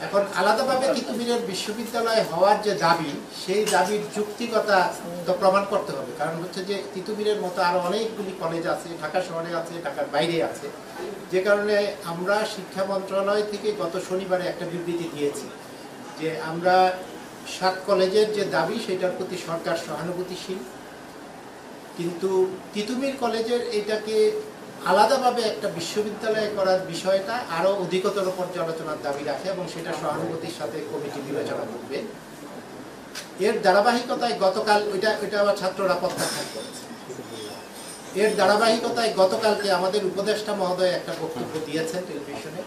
এখন আলাদাভাবে তিতুমিরের বিশ্ববিদ্যালয় হওয়ার যে দাবি, সেই দাবির যুক্তিকতা তো প্রমাণ করতে হবে। কারণ হচ্ছে যে তিতুমিরের মতো আরো অনেকগুলি কলেজ আছে, ঢাকা শহরে আছে, ঢাকার বাইরে আছে, যে কারণে আমরা শিক্ষা মন্ত্রণালয় থেকে গত শনিবারে একটা বিবৃতি দিয়েছি যে আমরা 7 কলেজের যে দাবি সেটার প্রতি সরকার সহানুভূতিশীল, কিন্তু তিতুমির কলেজের এটাকে আলাদাভাবে একটা বিশ্ববিদ্যালয় করার বিষয়টা আরো অধিকতর পর্যালোচনার দাবি রাখে এবং সেটা সহানুভূতির সাথে কমিটি বিবেচনা করবে। এর ধারাবাহিকতায় গতকাল ওইটা আবার ছাত্ররা প্রত্যাখ্যান করেছে। এর ধারাবাহিকতায় গতকালকে আমাদের উপদেষ্টা মহোদয় একটা বক্তব্য দিয়েছেন টেলিভিশনে।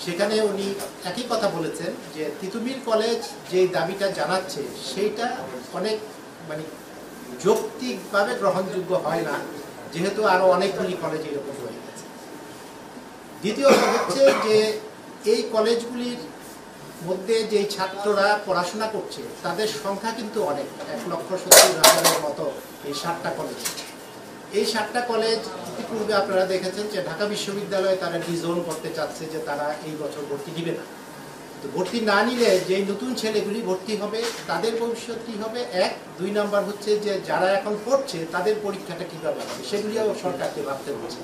সেখানে উনি একই কথা বলেছেন যে তিতুমির কলেজ যে দাবিটা জানাচ্ছে সেইটা অনেক যৌক্তিকভাবে গ্রহণযোগ্য হয় না, যেহেতু আরো অনেকগুলি কলেজ এরকম হয়ে গেছে। দ্বিতীয়ত হচ্ছে যে এই কলেজগুলির মধ্যে যে ছাত্ররা পড়াশোনা করছে তাদের সংখ্যা কিন্তু অনেক, 1,70,000-এর মতো এই 7টা কলেজ। এই 7টা কলেজ ইতিপূর্বে আপনারা দেখেছেন যে ঢাকা বিশ্ববিদ্যালয়ে তারা ডিজোন করতে চাচ্ছে যে তারা এই বছর ভর্তি দিবে না। তো ভর্তি না নিলে যে নতুন ছেলেগুলি ভর্তি হবে তাদের ভবিষ্যৎ কি হবে, 1, 2 নাম্বার হচ্ছে যে যারা এখন পড়ছে তাদের পরীক্ষাটা কিভাবে হবে সেগুলিও সরকারকে ভাবতে হচ্ছে।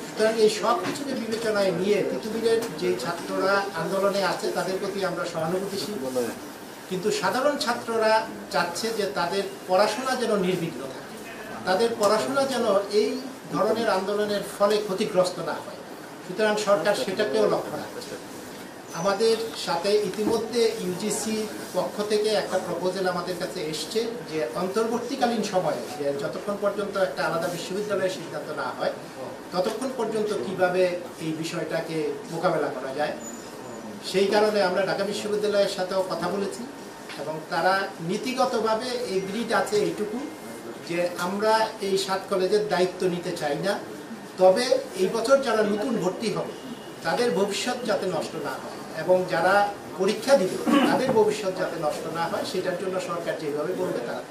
সুতরাং এই সব কিছুকে বিবেচনায় নিয়ে তিতুমিরের যে ছাত্ররা আন্দোলনে আছে তাদের প্রতি আমরা সহানুভূতিশীল, কিন্তু সাধারণ ছাত্ররা চাচ্ছে যে তাদের পড়াশোনা যেন নির্বিঘ্ন থাকে, তাদের পড়াশোনা যেন এই ধরনের আন্দোলনের ফলে ক্ষতিগ্রস্ত না হয়। সুতরাং সরকার সেটাকেও লক্ষ্য রাখছে। আমাদের সাথে ইতিমধ্যে ইউজিসির পক্ষ থেকে একটা প্রপোজাল আমাদের কাছে এসছে যে অন্তর্বর্তীকালীন সময়ে যতক্ষণ পর্যন্ত একটা আলাদা বিশ্ববিদ্যালয়ের সিদ্ধান্ত না হয় ততক্ষণ পর্যন্ত কিভাবে এই বিষয়টাকে মোকাবেলা করা যায়। সেই কারণে আমরা ঢাকা বিশ্ববিদ্যালয়ের সাথেও কথা বলেছি এবং তারা নীতিগতভাবে এগ্রিড আছে এইটুকু যে আমরা এই 7 কলেজের দায়িত্ব নিতে চাই না, তবে এই বছর যারা নতুন ভর্তি হবে তাদের ভবিষ্যৎ যাতে নষ্ট না হয় এবং যারা পরীক্ষা দিবে তাদের ভবিষ্যৎ যাতে নষ্ট না হয় সেটার জন্য সরকার যেভাবে বলবে তারা